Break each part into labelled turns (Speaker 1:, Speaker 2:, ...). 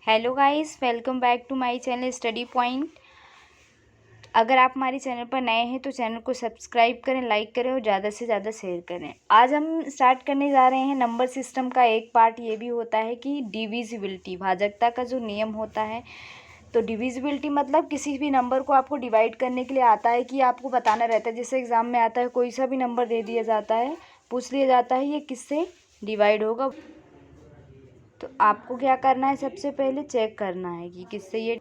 Speaker 1: Hello guys, welcome back to my channel study point. अगर आप हमारे चैनल पर नए हैं तो चैनल को सब्सक्राइब करें, लाइक करें और ज़्यादा से ज़्यादा शेयर करें। आज हम स्टार्ट करने जा रहे हैं नंबर सिस्टम का एक पार्ट ये भी होता है कि डिविजिबिलिटी, भाजकता का जो नियम होता है। तो डिविजिबिलिटी मतलब किसी भी नंबर को आपको डिवाइड करने के लिए आता है कि आपको बताना रहता है। जैसे एग्ज़ाम में आता है, कोई सा भी नंबर दे दिया जाता है, पूछ लिया जाता है ये किससे डिवाइड होगा। तो आपको क्या करना है, सबसे पहले चेक करना है कि किससे ये।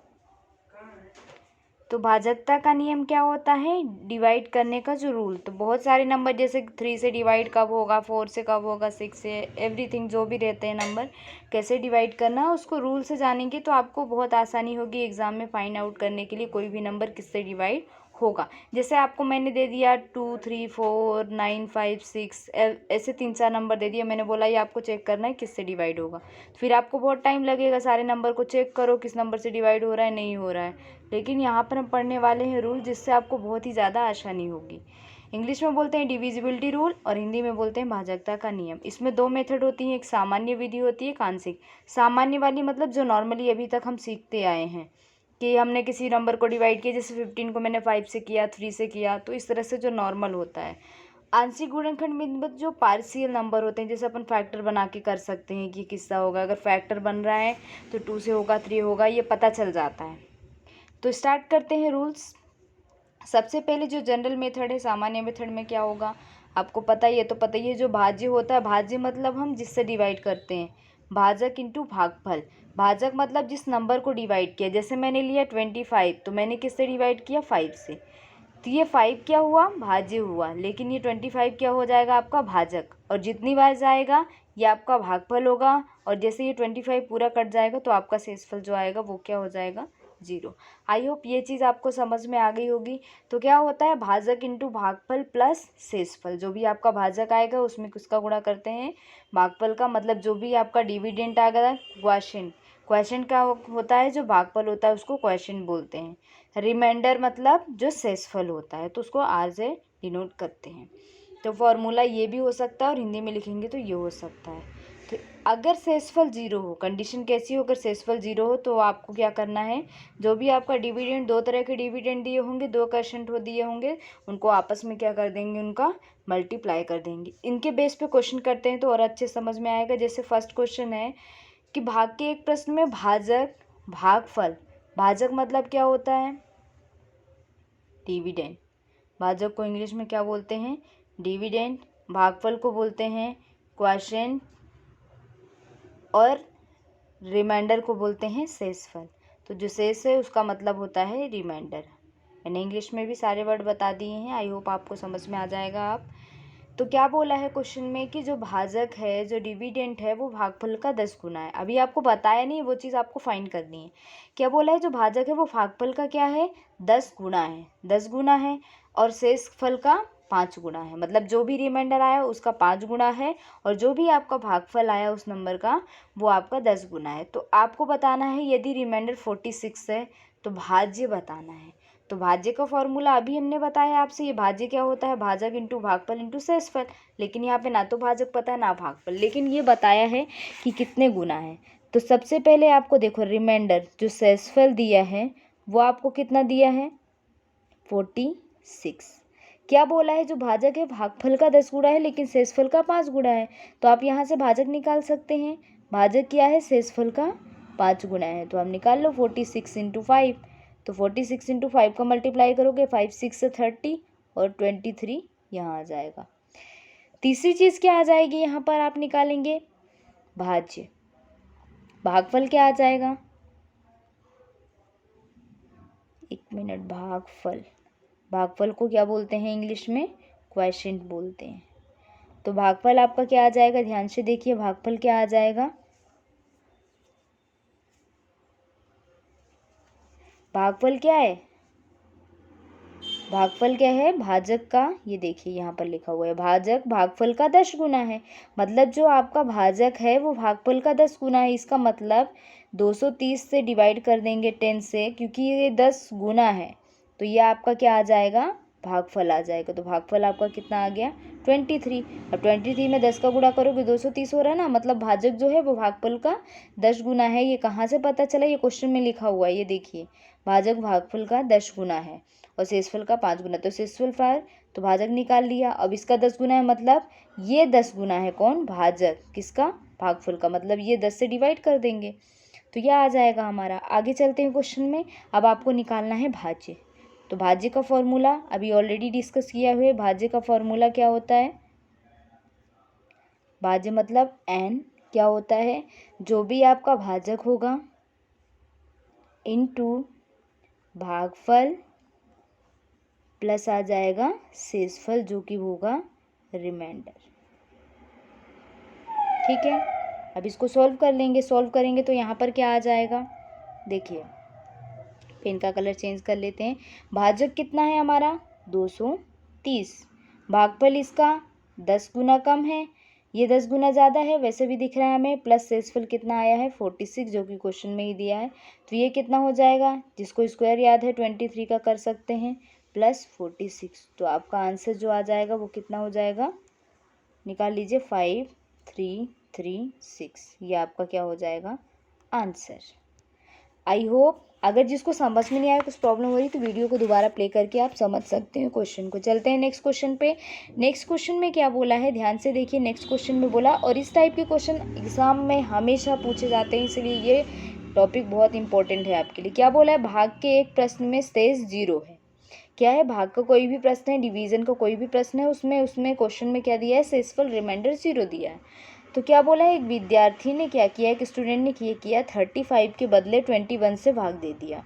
Speaker 1: तो भाजकता का नियम क्या होता है, डिवाइड करने का जो रूल। तो बहुत सारे नंबर जैसे 3 से डिवाइड कब होगा, 4 से कब होगा, 6 से, एवरीथिंग जो भी रहते हैं नंबर कैसे डिवाइड करना है उसको रूल से जानेंगे तो आपको बहुत आसानी होगी एग्ज़ाम में फाइंड आउट करने के लिए कोई भी नंबर किससे डिवाइड होगा। जैसे आपको मैंने दे दिया 2, 3, 4, 9, 5, 6, ऐसे 3-4 नंबर दे दिया, मैंने बोला ये आपको चेक करना है किससे डिवाइड होगा। फिर आपको बहुत टाइम लगेगा, सारे नंबर को चेक करो किस नंबर से डिवाइड हो रहा है, नहीं हो रहा है। लेकिन यहाँ पर हम पढ़ने वाले हैं रूल, जिससे आपको बहुत ही ज़्यादा आसानी होगी। इंग्लिश में बोलते हैं डिविजिबिलिटी रूल और हिंदी में बोलते हैं भाजकता का नियम। इसमें 2 मेथड होती हैं, एक सामान्य विधि होती है, एक आंशिक। सामान्य वाली मतलब जो नॉर्मली अभी तक हम सीखते आए हैं कि हमने किसी नंबर को डिवाइड किया, जैसे 15 को मैंने 5 से किया, 3 से किया, तो इस तरह से जो नॉर्मल होता है। आंशिक गुणनखंड में जो पार्शियल नंबर होते हैं, जैसे अपन फैक्टर बना के कर सकते हैं कि किसका होगा। अगर फैक्टर बन रहा है तो 2 से होगा, 3 होगा, ये पता चल जाता है। तो स्टार्ट करते हैं रूल्स। सबसे पहले जो जनरल मेथड है, सामान्य मेथड में क्या होगा आपको पता ही है। तो पता ही है, जो भाज्य होता है, भाज्य मतलब हम जिससे डिवाइड करते हैं, भाजक इंटू भागफल। भाजक मतलब जिस नंबर को डिवाइड किया, जैसे मैंने लिया 25, तो मैंने किससे डिवाइड किया, 5 से। तो ये 5 क्या हुआ, भाज्य हुआ, लेकिन ये 25 क्या हो जाएगा, आपका भाजक। और जितनी बार जाएगा ये आपका भागफल होगा। और जैसे ये 25 पूरा कट जाएगा तो आपका शेषफल जो आएगा वो क्या हो जाएगा, 0। आई होप ये चीज़ आपको समझ में आ गई होगी। तो क्या होता है, भाजक इंटू भागफल प्लस शेषफल। जो भी आपका भाजक आएगा उसमें किसका गुणा करते हैं, भागफल का। मतलब जो भी आपका डिविडेंट आएगा, क्वोशिएंट। क्वोशिएंट क्या होता है, जो भागफल होता है उसको क्वोशिएंट बोलते हैं। रिमाइंडर मतलब जो शेषफल होता है, तो उसको आर से डिनोट करते हैं। तो फॉर्मूला ये भी हो सकता है और हिंदी में लिखेंगे तो ये हो सकता है। तो अगर शेषफल 0 हो, कंडीशन कैसी हो, अगर शेषफल 0 हो तो आपको क्या करना है, जो भी आपका डिविडेंड, 2 तरह के डिविडेंड दिए होंगे, 2 क्वोशिएंट हो दिए होंगे, उनको आपस में क्या कर देंगे, उनका मल्टीप्लाई कर देंगे। इनके बेस पे क्वेश्चन करते हैं तो और अच्छे समझ में आएगा। जैसे फर्स्ट क्वेश्चन है कि भाग के एक प्रश्न में भाजक भागफल, भाजक मतलब क्या होता है, डिविडेंड। भाजक को इंग्लिश में क्या बोलते हैं, डिविडेंड। भागफल को बोलते हैं क्वोशिएंट और रिमाइंडर को बोलते हैं शेषफल। तो जो शेष है उसका मतलब होता है रिमाइंडर। मैंने इंग्लिश में भी सारे वर्ड बता दिए हैं, आई होप आपको समझ में आ जाएगा आप। तो क्या बोला है क्वेश्चन में कि जो भाजक है, जो डिविडेंट है, वो भागफल का 10 गुना है। अभी आपको बताया नहीं, वो चीज़ आपको फाइंड करनी है। क्या बोला है, जो भाजक है वो भागफल का क्या है, 10 गुना है, 10 गुना है। और शेषफल का 5 गुना है। मतलब जो भी रिमाइंडर आया उसका 5 गुना है, और जो भी आपका भागफल आया उस नंबर का वो आपका 10 गुना है। तो आपको बताना है, यदि रिमाइंडर 46 है तो भाज्य बताना है। तो भाज्य का फॉर्मूला अभी हमने बताया आपसे, ये भाज्य क्या होता है, भाजक इंटू भागफल इंटू शेषफल। लेकिन यहाँ पे ना तो भाजक पता है ना भागफल, लेकिन ये बताया है कि कितने गुना है। तो सबसे पहले आपको देखो, रिमाइंडर जो शेषफल दिया है वो आपको कितना दिया है, 46। क्या बोला है, जो भाजक है भागफल का 10 गुना है लेकिन शेषफल का 5 गुना है। तो आप यहाँ से भाजक निकाल सकते हैं। भाजक क्या है, शेषफल का 5 गुना है। तो आप निकाल लो 46 इंटू 5। तो 46 इंटू 5 का मल्टीप्लाई करोगे, 5 6 से 30 और 23 यहाँ आ जाएगा। तीसरी चीज़ क्या आ जाएगी, यहाँ पर आप निकालेंगे भाज्य। भागफल क्या आ जाएगा, 1 मिनट, भागफल, भागफल को क्या बोलते हैं इंग्लिश में, क्वोशिएंट बोलते हैं। तो भागफल आपका क्या आ जाएगा, ध्यान से देखिए, भागफल क्या आ जाएगा, भागफल क्या है, भागफल क्या है, भाजक का, ये देखिए यहाँ पर लिखा हुआ है, भाजक भागफल का 10 गुना है। मतलब जो आपका भाजक है वो भागफल का 10 गुना है। इसका मतलब 230 से डिवाइड कर देंगे 10 से, क्योंकि ये 10 गुना है। तो ये आपका क्या आ जाएगा, भागफल आ जाएगा। तो भागफल आपका कितना आ गया 23। अब 23 में 10 का गुणा करोगे 230 हो रहा है ना, मतलब भाजक जो है वो भागफल का 10 गुना है। ये कहाँ से पता चला, ये क्वेश्चन में लिखा हुआ है, ये देखिए भाजक भागफल का 10 गुना है और शेषफल का 5 गुना। तो शेषफल 5 तो भाजक निकाल लिया। अब इसका 10 गुना है, मतलब ये 10 गुना है कौन, भाजक, किसका, भागफल का, मतलब ये 10 से डिवाइड कर देंगे तो यह आ जाएगा हमारा। आगे चलते हैं क्वेश्चन में। अब आपको निकालना है भाज्य। तो भाज्य का फॉर्मूला अभी ऑलरेडी डिस्कस किया हुआ है। भाज्य का फॉर्मूला क्या होता है, भाज्य मतलब n क्या होता है, जो भी आपका भाजक होगा इनटू भागफल प्लस आ जाएगा शेषफल, जो कि होगा रिमाइंडर। ठीक है, अब इसको सॉल्व कर लेंगे। सॉल्व करेंगे तो यहाँ पर क्या आ जाएगा, देखिए पेन का कलर चेंज कर लेते हैं। भाजक कितना है हमारा 230, भागफल इसका 10 गुना कम है, ये 10 गुना ज़्यादा है वैसे भी दिख रहा है हमें, प्लस शेषफल कितना आया है 46, जो कि क्वेश्चन में ही दिया है। तो ये कितना हो जाएगा, जिसको स्क्वायर याद है 23 का कर सकते हैं, प्लस 46। तो आपका आंसर जो आ जाएगा वो कितना हो जाएगा, निकाल लीजिए 5336। ये आपका क्या हो जाएगा आंसर। आई होप अगर जिसको समझ में नहीं आया, कुछ प्रॉब्लम हो रही तो वीडियो को दोबारा प्ले करके आप समझ सकते हैं क्वेश्चन को। चलते हैं नेक्स्ट क्वेश्चन पे। नेक्स्ट क्वेश्चन में क्या बोला है, ध्यान से देखिए। नेक्स्ट क्वेश्चन में बोला, और इस टाइप के क्वेश्चन एग्जाम में हमेशा पूछे जाते हैं, इसलिए ये टॉपिक बहुत इंपॉर्टेंट है आपके लिए। क्या बोला है, भाग के एक प्रश्न में शेष 0 है। क्या है, भाग का कोई भी प्रश्न है, डिवीजन का कोई भी प्रश्न है, उसमें क्वेश्चन में क्या दिया है, शेषफल रिमाइंडर 0 दिया है। तो क्या बोला है, एक विद्यार्थी ने क्या किया, एक स्टूडेंट ने किया 35 के बदले 21 से भाग दे दिया।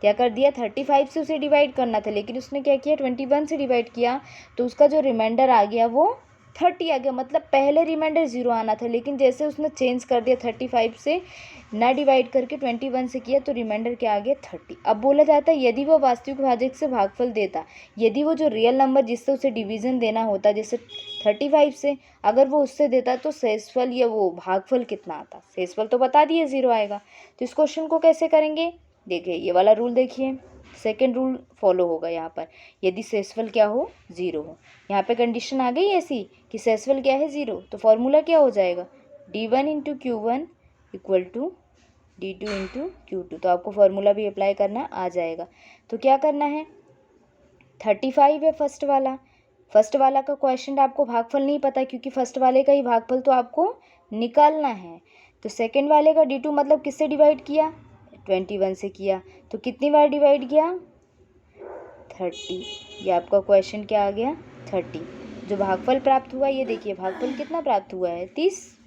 Speaker 1: क्या कर दिया, 35 से उसे डिवाइड करना था, लेकिन उसने क्या किया 21 से डिवाइड किया, तो उसका जो रिमाइंडर आ गया वो 30 आ गया। मतलब पहले रिमाइंडर 0 आना था, लेकिन जैसे उसने चेंज कर दिया 35 से ना डिवाइड करके 21 से किया, तो रिमाइंडर क्या आ गया 30। अब बोला जाता है यदि वो वास्तविक भाजक से भागफल देता, यदि वो जो रियल नंबर जिससे उसे डिवीज़न देना होता, जैसे 35 से अगर वो उससे देता, तो शेषफल या वो भागफल कितना आता। शेषफल तो बता दिए 0 आएगा। तो इस क्वेश्चन को कैसे करेंगे, देखिए ये वाला रूल देखिए, सेकेंड रूल फॉलो होगा यहाँ पर। यदि शेषफल क्या हो 0 हो, यहाँ पे कंडीशन आ गई ऐसी कि शेषफल क्या है 0, तो फॉर्मूला क्या हो जाएगा, d1 into Q1 equal to d2 into Q2। तो आपको फॉर्मूला भी अप्लाई करना आ जाएगा। तो क्या करना है, 35 है फर्स्ट वाला का क्वेश्चन आपको भागफल नहीं पता, क्योंकि फर्स्ट वाले का ही भागफल तो आपको निकालना है। तो सेकंड वाले का d2 मतलब किससे डिवाइड किया, 21 से किया, तो कितनी बार डिवाइड किया 30। ये आपका क्वेश्चन क्या आ गया 30। जो भागफल प्राप्त हुआ, ये देखिए भागफल कितना प्राप्त हुआ है 30।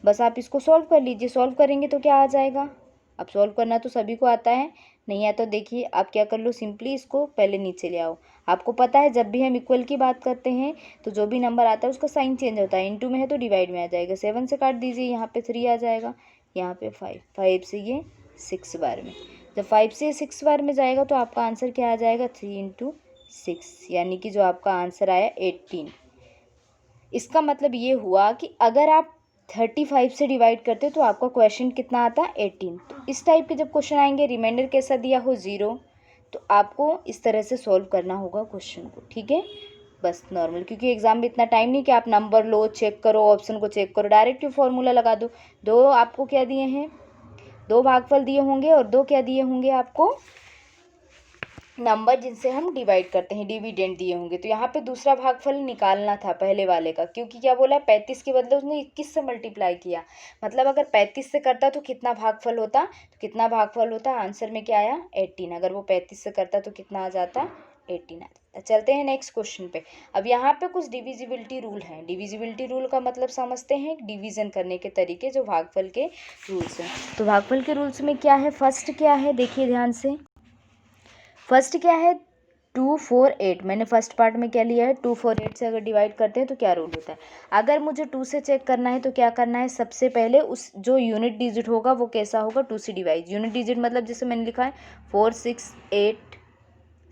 Speaker 1: बस आप इसको सॉल्व कर लीजिए। सॉल्व करेंगे तो क्या आ जाएगा, अब सॉल्व करना तो सभी को आता है, नहीं आता तो देखिए आप क्या कर लो, सिंपली इसको पहले नीचे ले आओ। आपको पता है जब भी हम इक्वल की बात करते हैं तो जो भी नंबर आता है उसका साइन चेंज होता है। इनटू में है तो डिवाइड में आ जाएगा। 7 से काट दीजिए, यहाँ पे 3 आ जाएगा, यहाँ पे 5 से ये 6 बार में। जब 5 से 6 बार में जाएगा तो आपका आंसर क्या आ जाएगा 3 इंटू 6, यानी कि जो आपका आंसर आया 18। इसका मतलब ये हुआ कि अगर आप 35 से डिवाइड करते हो तो आपका क्वेश्चन कितना आता है 18। तो इस टाइप के जब क्वेश्चन आएंगे, रिमाइंडर कैसा दिया हो 0, तो आपको इस तरह से सॉल्व करना होगा क्वेश्चन को। ठीक है, बस नॉर्मल, क्योंकि एग्जाम में इतना टाइम नहीं कि आप नंबर लो, चेक करो, ऑप्शन को चेक करो, डायरेक्ट फॉर्मूला लगा दो। दो आपको क्या दिए हैं, 2 भागफल दिए होंगे और 2 क्या दिए होंगे आपको, नंबर जिनसे हम डिवाइड करते हैं, डिविडेंड दिए होंगे। तो यहाँ पे दूसरा भागफल निकालना था पहले वाले का, क्योंकि क्या बोला 35 के बदले उसने 21 से मल्टीप्लाई किया। मतलब अगर 35 से करता तो कितना भागफल होता, तो कितना भागफल होता, आंसर में क्या आया 18। अगर वो 35 से करता तो कितना आ जाता 18 आ जाता। चलते हैं नेक्स्ट क्वेश्चन पे। अब यहाँ पे कुछ डिविजिबिलिटी रूल हैं। डिविजिबिलिटी रूल का मतलब समझते हैं डिवीजन करने के तरीके, जो भागफल के रूल्स हैं। तो भागफल के रूल्स में क्या है, फर्स्ट क्या है, देखिए ध्यान से, फर्स्ट क्या है 2 4 8। मैंने फर्स्ट पार्ट में क्या लिया है, 2 4 8 से अगर डिवाइड करते हैं तो क्या रूल होता है। अगर मुझे 2 से चेक करना है तो क्या करना है, सबसे पहले उस जो यूनिट डिजिट होगा वो कैसा होगा, 2 से डिवाइड। यूनिट डिजिट मतलब जैसे मैंने लिखा है 4 6 8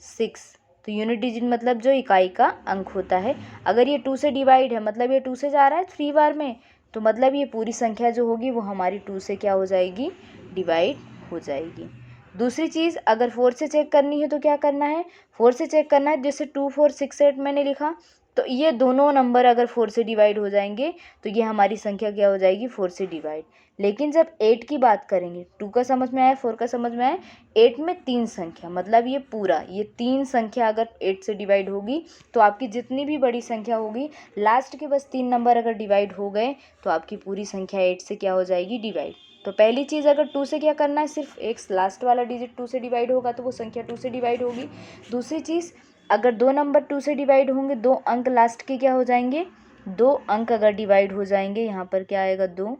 Speaker 1: 6, तो यूनिट डिजिट मतलब जो इकाई का अंक होता है। अगर ये 2 से डिवाइड है, मतलब ये 2 से जा रहा है 3 बार में, तो मतलब ये पूरी संख्या जो होगी वो हमारी 2 से क्या हो जाएगी, डिवाइड हो जाएगी। दूसरी चीज़ अगर 4 से चेक करनी है तो क्या करना है, 4 से चेक करना है। जैसे 2 4 6 8 मैंने लिखा, तो ये दोनों नंबर अगर 4 से डिवाइड हो जाएंगे तो ये हमारी संख्या क्या हो जाएगी, 4 से डिवाइड। लेकिन जब 8 की बात करेंगे, 2 का समझ में आया, 4 का समझ में आया, 8 में 3 संख्या, मतलब ये पूरा ये 3 संख्या अगर 8 से डिवाइड होगी तो आपकी जितनी भी बड़ी संख्या होगी, लास्ट के बस 3 नंबर अगर डिवाइड हो गए तो आपकी पूरी संख्या 8 से क्या हो जाएगी, डिवाइड। तो पहली चीज़ अगर 2 से क्या करना है, सिर्फ एक लास्ट वाला डिजिट 2 से डिवाइड होगा तो वो संख्या 2 से डिवाइड होगी। दूसरी चीज़, अगर 2 नंबर 2 से डिवाइड होंगे, 2 अंक लास्ट के क्या हो जाएंगे, 2 अंक अगर डिवाइड हो जाएंगे, यहाँ पर क्या आएगा 2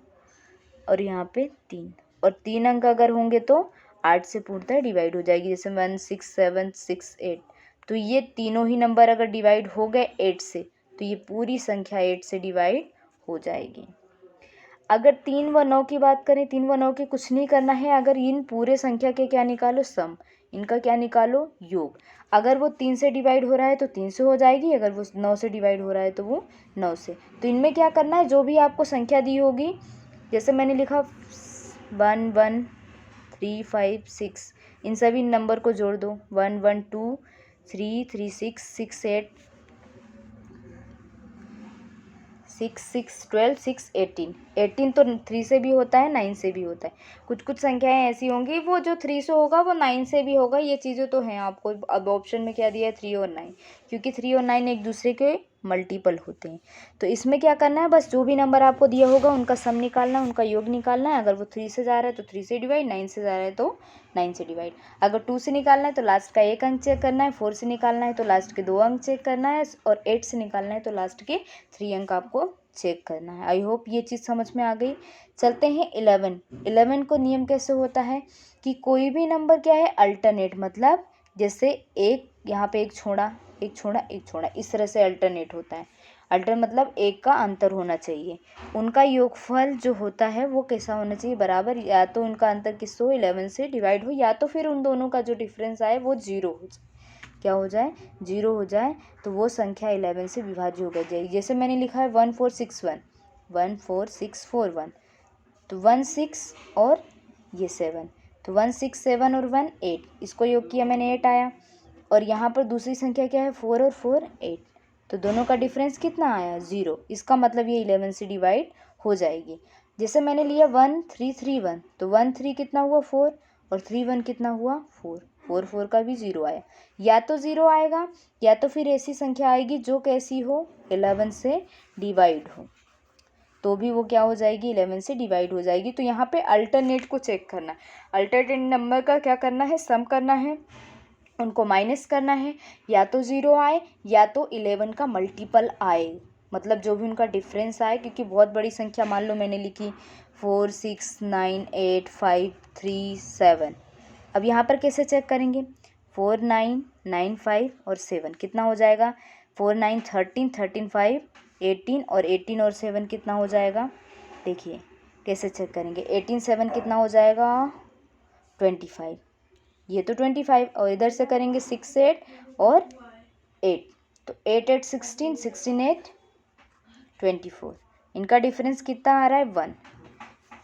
Speaker 1: और यहाँ पे 3, और 3 अंक अगर होंगे तो 8 से पूर्णतः डिवाइड हो जाएगी। जैसे 1 6 7 6 8, तो ये तीनों ही नंबर अगर डिवाइड हो गए 8 से तो ये पूरी संख्या 8 से डिवाइड हो जाएगी। अगर 3 व 9 की बात करें, 3 व 9 के कुछ नहीं करना है, अगर इन पूरे संख्या के क्या निकालो, सम, इनका क्या निकालो, योग। अगर वो 3 से डिवाइड हो रहा है तो 3 से हो जाएगी, अगर वो 9 से डिवाइड हो रहा है तो वो 9 से। तो इनमें क्या करना है, जो भी आपको संख्या दी होगी, जैसे मैंने लिखा 1 1 3 5 6, इन सभी नंबर को जोड़ दो, 1 1 2 3 3 6 6 8 6 6 12 6 18, 18 तो 3 से भी होता है, 9 से भी होता है। कुछ कुछ संख्याएं ऐसी होंगी वो जो 3 से होगा वो 9 से भी होगा, ये चीज़ें तो हैं आपको। अब ऑप्शन में क्या दिया है, 3 और 9, क्योंकि 3 और 9 एक दूसरे के मल्टीपल होते हैं। तो इसमें क्या करना है, बस जो भी नंबर आपको दिया होगा उनका सम निकालना है, उनका योग निकालना है। अगर वो 3 से जा रहा है तो 3 से डिवाइड, 9 से जा रहा है तो 9 से डिवाइड। अगर 2 से निकालना है तो लास्ट का 1 अंक चेक करना है, 4 से निकालना है तो लास्ट के 2 अंक चेक करना है, और 8 से निकालना है तो लास्ट के 3 अंक आपको चेक करना है। आई होप ये चीज़ समझ में आ गई। चलते हैं 11 को नियम कैसे होता है कि कोई भी नंबर क्या है, अल्टरनेट, मतलब जैसे एक यहाँ पे एक छोड़ा एक छोड़ा एक छोड़ा, इस तरह से अल्टरनेट होता है। अल्टर मतलब एक का अंतर होना चाहिए, उनका योगफल जो होता है वो कैसा होना चाहिए, बराबर, या तो उनका अंतर किससे हो, 11 से डिवाइड हो, या तो फिर उन दोनों का जो डिफरेंस आए वो 0 हो जाए। क्या हो जाए, 0 हो जाए, तो वो संख्या 11 से विभाज्य हो जाएगी। जैसे मैंने लिखा है 1461 14641, तो 16 और ये 7, तो 167 और 1 8, इसको योग किया मैंने 8 आया। और यहाँ पर दूसरी संख्या क्या है, 4 और 4 8, तो दोनों का डिफरेंस कितना आया, 0, इसका मतलब ये 11 से डिवाइड हो जाएगी। जैसे मैंने लिया 1331, तो 1 3 कितना हुआ, 4, और 3 1 कितना हुआ, 4, 4 4 का भी 0 आया। या तो 0 आएगा, या तो फिर ऐसी संख्या आएगी जो कैसी हो, 11 से डिवाइड हो, तो भी वो क्या हो जाएगी, 11 से डिवाइड हो जाएगी। तो यहाँ पे अल्टरनेट को चेक करना है, अल्टरनेट नंबर का क्या करना है, सम करना है, उनको माइनस करना है, या तो 0 आए या तो 11 का मल्टीपल आए, मतलब जो भी उनका डिफरेंस आए। क्योंकि बहुत बड़ी संख्या मान लो मैंने लिखी 4 6 9 8 5 3 7, अब यहाँ पर कैसे चेक करेंगे, 4 9 9 5 और 7 कितना हो जाएगा, 4 9 13 13 5 18, और 18 और 7 कितना हो जाएगा, देखिए कैसे चेक करेंगे, 18 7 कितना हो जाएगा, 25, ये तो 25, और इधर से करेंगे 6 8 और 8, तो 8 8 16 16 8 24, इनका डिफरेंस कितना आ रहा है, 1,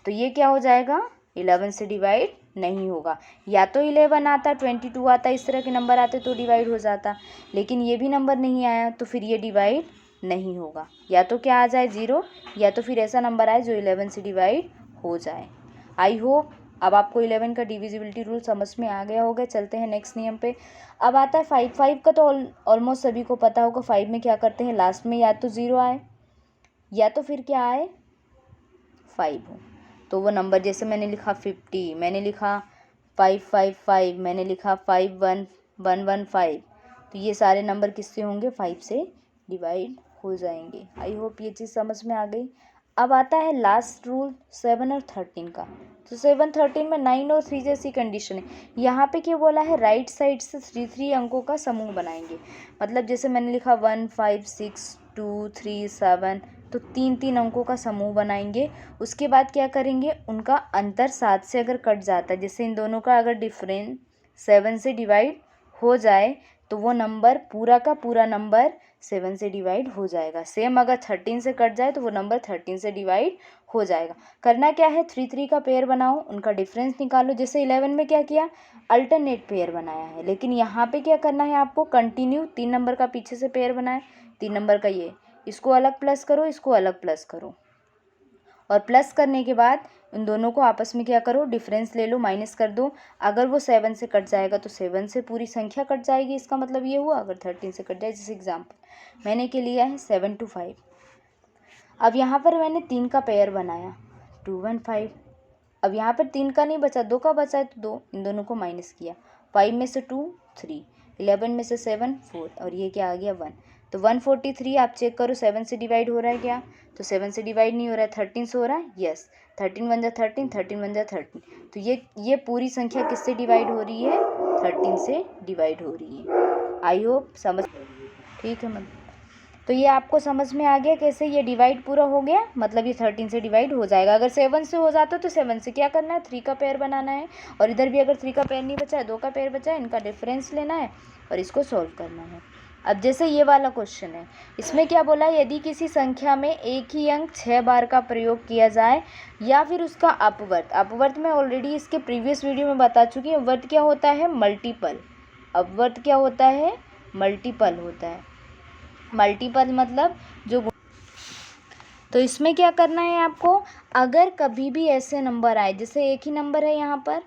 Speaker 1: तो ये क्या हो जाएगा, 11 से डिवाइड नहीं होगा। या तो 11 आता, 22 आता, इस तरह के नंबर आते तो डिवाइड हो जाता, लेकिन ये भी नंबर नहीं आया तो फिर ये डिवाइड नहीं होगा। या तो क्या आ जाए, 0, या तो फिर ऐसा नंबर आए जो 11 से डिवाइड हो जाए। आई होप अब आपको 11 का डिविजिबिलिटी रूल समझ में आ गया होगा। चलते हैं नेक्स्ट नियम पे। अब आता है 5 5 का, तो ऑलमोस्ट सभी को पता होगा। 5 में क्या करते हैं, लास्ट में या तो 0 आए या तो फिर क्या आए, 5 हो, तो वो नंबर, जैसे मैंने लिखा 50, मैंने लिखा 555, मैंने लिखा 51115, तो ये सारे नंबर किससे होंगे, 5 से डिवाइड हो जाएंगे। आई होप ये चीज़ समझ में आ गई। अब आता है लास्ट रूल 7 और 13 का। तो 7 13 में 9 और 3 जैसी कंडीशन है। यहाँ पे क्या बोला है, राइट साइड से 3 3 अंकों का समूह बनाएंगे। मतलब जैसे मैंने लिखा 1 5 6 2 3 7, तो 3 3 अंकों का समूह बनाएंगे। उसके बाद क्या करेंगे, उनका अंतर 7 से अगर कट जाता है, जैसे इन दोनों का अगर डिफरेंस 7 से डिवाइड हो जाए, तो तो वो नंबर पूरा का पूरा नंबर 7 से डिवाइड हो जाएगा। सेम अगर 13 से कट जाए तो वो नंबर 13 से डिवाइड हो जाएगा। करना क्या है, 3 3 का पेयर बनाओ, उनका डिफरेंस निकालो। जैसे 11 में क्या किया, अल्टरनेट पेयर बनाया है, लेकिन यहाँ पे क्या करना है आपको, कंटिन्यू 3 नंबर का पीछे से पेयर बनाए, 3 नंबर का ये, इसको अलग प्लस करो, इसको अलग प्लस करो, और प्लस करने के बाद उन दोनों को आपस में क्या करो, डिफरेंस ले लो, माइनस कर दो। अगर वो 7 से कट जाएगा तो 7 से पूरी संख्या कट जाएगी, इसका मतलब ये हुआ। अगर 13 से कट जाए, जैसे एग्जाम्पल मैंने के लिया है 7 to 5। अब यहाँ पर मैंने 3 का पेयर बनाया, 2 1 5। अब यहाँ पर 3 का नहीं बचा, 2 का बचा है, तो 2, इन दोनों को माइनस किया, 5 में से 2 3, 11 में से 7 4, और ये क्या आ गया 1। तो 143 आप चेक करो 7 से डिवाइड हो रहा है क्या, तो 7 से डिवाइड नहीं हो रहा है, 13 से हो रहा है, यस। 13 1 जा 13, 13 1 जा 13, तो ये पूरी संख्या किससे डिवाइड हो रही है, 13 से डिवाइड हो रही है। आई होप समझ, ठीक है। मतलब तो ये आपको समझ में आ गया कैसे ये डिवाइड पूरा हो गया, मतलब ये 13 से डिवाइड हो जाएगा। अगर 7 से हो जाता तो 7 से क्या करना है, 3 का पेयर बनाना है, और इधर भी अगर 3 का पेयर नहीं बचा है, 2 का पेयर बचा है, इनका डिफरेंस लेना है और इसको सॉल्व करना है। अब जैसे ये वाला क्वेश्चन है, इसमें क्या बोला है, यदि किसी संख्या में एक ही अंक 6 बार का प्रयोग किया जाए या फिर उसका अपवर्त, अपवर्त मैं ऑलरेडी इसके प्रीवियस वीडियो में बता चुकी हूँ। वर्त क्या होता है, मल्टीपल। अपवर्त क्या होता है, मल्टीपल होता है। मल्टीपल मतलब जो, तो इसमें क्या करना है आपको, अगर कभी भी ऐसे नंबर आए, जैसे एक ही नंबर है यहाँ पर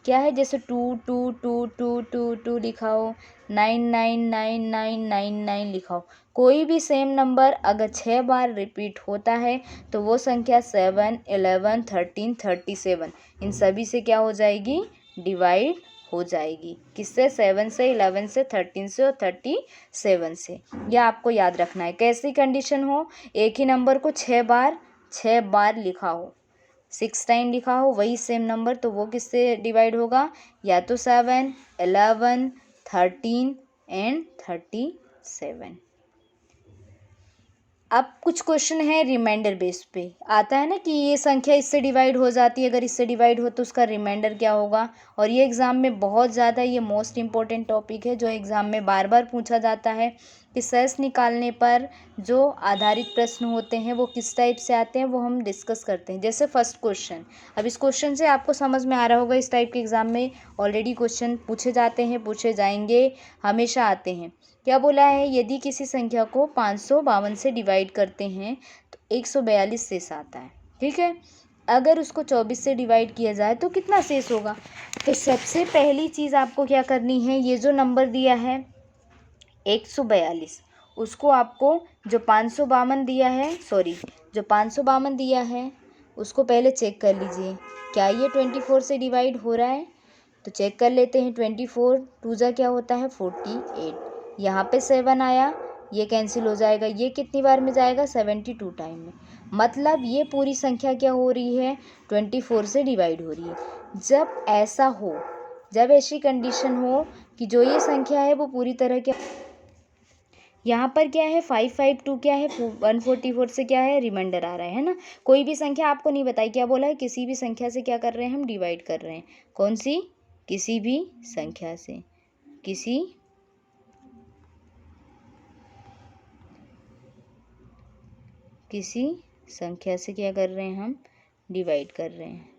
Speaker 1: क्या है, जैसे 2 2 2 2 2 2 लिखा हो, 9 9 9 9 9 9 लिखा हो, कोई भी सेम नंबर अगर 6 बार रिपीट होता है तो वो संख्या 7 11 13 37 इन सभी से क्या हो जाएगी, डिवाइड हो जाएगी। किससे, 7 से, 11 से, 13 से और 37 से। यह आपको याद रखना है। कैसी कंडीशन हो, एक ही नंबर को 6 बार लिखा हो, 6 टाइम लिखा हो वही सेम नंबर, तो वो किससे डिवाइड होगा, या तो 7 11 13 एंड 37। अब कुछ क्वेश्चन है रिमाइंडर बेस पे, आता है ना कि ये संख्या इससे डिवाइड हो जाती है, अगर इससे डिवाइड हो तो उसका रिमाइंडर क्या होगा। और ये एग्ज़ाम में बहुत ज़्यादा, ये मोस्ट इम्पॉर्टेंट टॉपिक है जो एग्ज़ाम में बार बार पूछा जाता है कि शेष निकालने पर जो आधारित प्रश्न होते हैं वो किस टाइप से आते हैं, वो हम डिस्कस करते हैं। जैसे फर्स्ट क्वेश्चन, अब इस क्वेश्चन से आपको समझ में आ रहा होगा, इस टाइप के एग्ज़ाम में ऑलरेडी क्वेश्चन पूछे जाते हैं, पूछे जाएंगे, हमेशा आते हैं। क्या बोला है, यदि किसी संख्या को 552 से डिवाइड करते हैं तो 142 शेष आता है, ठीक है। अगर उसको 24 से डिवाइड किया जाए तो कितना शेष होगा। तो सबसे पहली चीज़ आपको क्या करनी है, ये जो नंबर दिया है 142, उसको आपको जो 552 दिया है, जो 552 दिया है उसको पहले चेक कर लीजिए, क्या ये 24 से डिवाइड हो रहा है। तो चेक कर लेते हैं, 24 2 जा क्या होता है 48, यहाँ पे 7 आया, ये कैंसिल हो जाएगा, ये कितनी बार में जाएगा 72 टाइम में। मतलब ये पूरी संख्या क्या हो रही है, 24 से डिवाइड हो रही है। जब ऐसी कंडीशन हो कि जो ये संख्या है वो पूरी तरह क्या, यहाँ पर क्या है 552 क्या है 144 से क्या है रिमाइंडर आ रहा है ना। कोई भी संख्या आपको नहीं बताई, क्या बोला है, किसी भी संख्या से क्या कर रहे हैं हम, डिवाइड कर रहे हैं। कौन सी, किसी भी संख्या से, किसी संख्या से क्या कर रहे हैं हम, डिवाइड कर रहे हैं।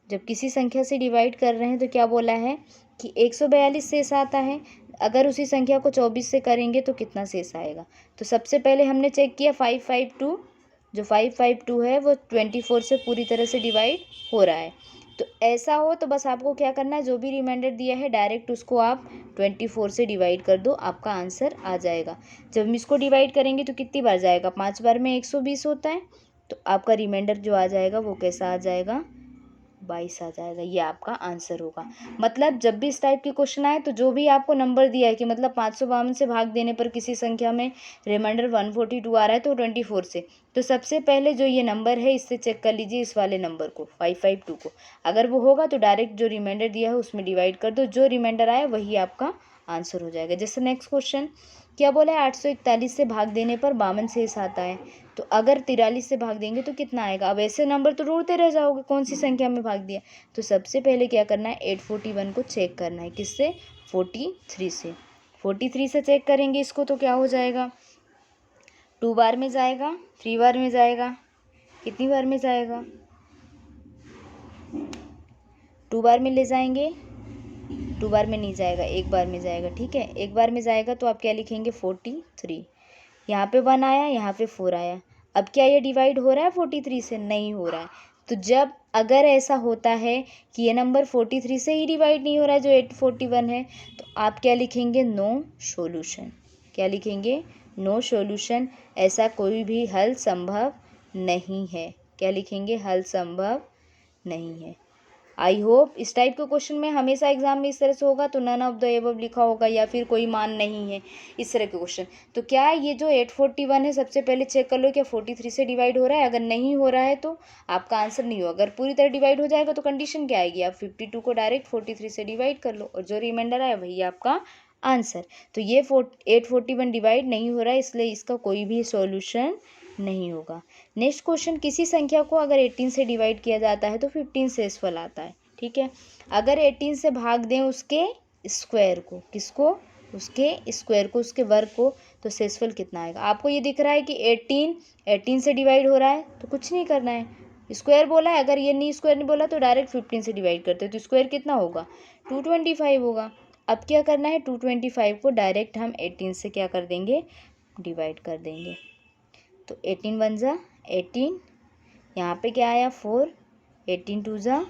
Speaker 1: जब किसी संख्या से डिवाइड कर रहे हैं तो क्या बोला है कि 142 शेष आता है। अगर उसी संख्या को 24 से करेंगे तो कितना शेष आएगा। तो सबसे पहले हमने चेक किया 552, जो 552 है वो 24 से पूरी तरह से डिवाइड हो रहा है। तो ऐसा हो तो बस आपको क्या करना है, जो भी रिमाइंडर दिया है डायरेक्ट उसको आप 24 से डिवाइड कर दो, आपका आंसर आ जाएगा। जब हम इसको डिवाइड करेंगे तो कितनी बार जाएगा, 5 बार में 120 होता है, तो आपका रिमाइंडर जो आ जाएगा वो कैसा आ जाएगा, 22 आ जाएगा। ये आपका आंसर होगा। मतलब जब भी इस टाइप के क्वेश्चन आए तो जो भी आपको नंबर दिया है कि मतलब 552 से भाग देने पर किसी संख्या में रिमाइंडर 142 आ रहा है तो 24 से, तो सबसे पहले जो ये नंबर है इससे चेक कर लीजिए, इस वाले नंबर को 552 को। अगर वो होगा तो डायरेक्ट जो रिमाइंडर दिया है उसमें डिवाइड कर दो, जो रिमाइंडर आया वही आपका आंसर हो जाएगा। जैसे नेक्स्ट क्वेश्चन क्या बोला है, 841 से भाग देने पर 52 शेष आता है। तो अगर 43 से भाग देंगे तो कितना आएगा। अब ऐसे नंबर तो ढूंढते रह जाओगे कौन सी संख्या में भाग दिया। तो सबसे पहले क्या करना है, 841 को चेक करना है, किससे, 43 से। 43 से चेक करेंगे इसको तो क्या हो जाएगा, 2 बार में जाएगा, 3 बार में जाएगा, कितनी बार में जाएगा, 2 बार में ले जाएंगे, 2 बार में नहीं जाएगा, 1 बार में जाएगा। ठीक है, 1 बार में जाएगा तो आप क्या लिखेंगे 43। यहाँ पे 1 आया, यहाँ पे 4 आया। अब क्या ये डिवाइड हो रहा है 43 से? नहीं हो रहा है। तो जब अगर ऐसा होता है कि ये नंबर 43 से ही डिवाइड नहीं हो रहा है जो 841 है, तो आप क्या लिखेंगे, नो सॉल्यूशन। क्या लिखेंगे, नो सॉल्यूशन। ऐसा कोई भी हल संभव नहीं है। क्या लिखेंगे, हल संभव नहीं है। आई होप इस टाइप के क्वेश्चन में हमेशा एग्जाम में इस तरह से होगा, तो नन ऑफ द एबव लिखा होगा या फिर कोई मान नहीं है, इस तरह के क्वेश्चन। तो क्या ये जो 841 है, सबसे पहले चेक कर लो क्या 43 से डिवाइड हो रहा है। अगर नहीं हो रहा है तो आपका आंसर नहीं होगा। अगर पूरी तरह डिवाइड हो जाएगा तो कंडीशन क्या आएगी, आप 52 को डायरेक्ट 43 से डिवाइड कर लो और जो रिमाइंडर आया वही आपका आंसर। तो ये 841 डिवाइड नहीं हो रहा है, इसलिए इसका कोई भी सॉल्यूशन नहीं होगा। नेक्स्ट क्वेश्चन, किसी संख्या को अगर 18 से डिवाइड किया जाता है तो 15 शेषफल आता है। ठीक है, अगर 18 से भाग दें उसके स्क्वायर को, किसको, उसके स्क्वायर को, उसके वर्ग को, तो शेषफल कितना आएगा। आपको ये दिख रहा है कि 18 से डिवाइड हो रहा है तो कुछ नहीं करना है, स्क्वायर बोला है, अगर ये नहीं स्क्वायर नहीं बोला तो डायरेक्ट 15 से डिवाइड करते हैं, तो स्क्वायर कितना होगा, 225 होगा। अब क्या करना है, 225 को डायरेक्ट हम 18 से क्या कर देंगे, डिवाइड कर देंगे। तो 18 1 जा 18, यहाँ पे क्या आया 4, 18 2 जा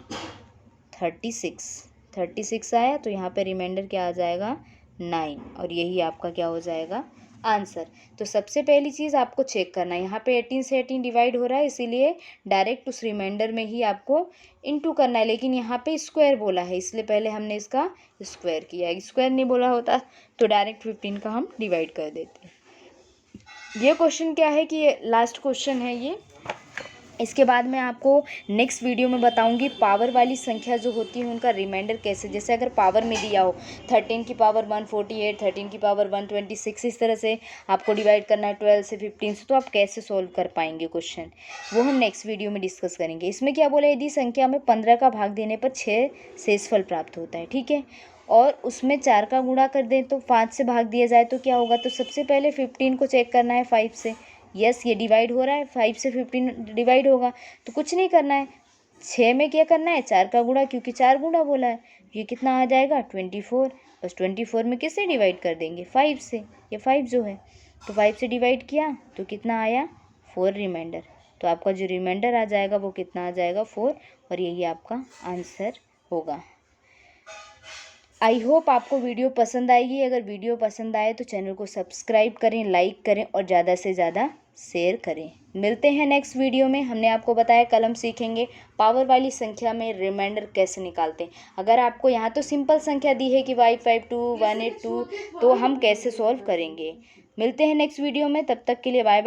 Speaker 1: 36 आया, तो यहाँ पे रिमाइंडर क्या आ जाएगा 9, और यही आपका क्या हो जाएगा आंसर। तो सबसे पहली चीज़ आपको चेक करना है, यहाँ पे 18 से 18 डिवाइड हो रहा है, इसीलिए डायरेक्ट उस रिमाइंडर में ही आपको इनटू करना है, लेकिन यहाँ पे स्क्वायर बोला है इसलिए पहले हमने इसका स्क्वायर किया। स्क्वायर नहीं बोला होता तो डायरेक्ट 15 का हम डिवाइड कर देते। ये क्वेश्चन क्या है कि ये लास्ट क्वेश्चन है ये। इसके बाद मैं आपको नेक्स्ट वीडियो में बताऊंगी पावर वाली संख्या जो होती है उनका रिमाइंडर कैसे, जैसे अगर पावर में दिया हो 13 की पावर 148, 13 की पावर 126, इस तरह से आपको डिवाइड करना है 12 से 15 से, तो आप कैसे सॉल्व कर पाएंगे क्वेश्चन, वो हम नेक्स्ट वीडियो में डिस्कस करेंगे। इसमें क्या बोला, यदि संख्या में 15 का भाग देने पर 6 शेषफल प्राप्त होता है। ठीक है, और उसमें 4 का गुणा कर दें तो 5 से भाग दिया जाए तो क्या होगा। तो सबसे पहले 15 को चेक करना है 5 से। यस, ये डिवाइड हो रहा है, 5 से 15 डिवाइड होगा, तो कुछ नहीं करना है, 6 में क्या करना है 4 का गुणा, क्योंकि 4 गुणा बोला है। ये कितना आ जाएगा 24, बस 24 में किससे डिवाइड कर देंगे 5 से, ये 5 जो है, तो 5 से डिवाइड किया तो कितना आया 4 रिमाइंडर। तो आपका जो रिमाइंडर आ जाएगा वो कितना आ जाएगा 4, और यही आपका आंसर होगा। आई होप आपको वीडियो पसंद आएगी। अगर वीडियो पसंद आए तो चैनल को सब्सक्राइब करें, लाइक करें और ज़्यादा से ज़्यादा शेयर करें। मिलते हैं नेक्स्ट वीडियो में। हमने आपको बताया कल हम सीखेंगे पावर वाली संख्या में रिमाइंडर कैसे निकालते हैं। अगर आपको यहाँ तो सिंपल संख्या दी है कि 552 182, तो हम कैसे सॉल्व करेंगे। मिलते हैं नेक्स्ट वीडियो में, तब तक के लिए बाय बाय।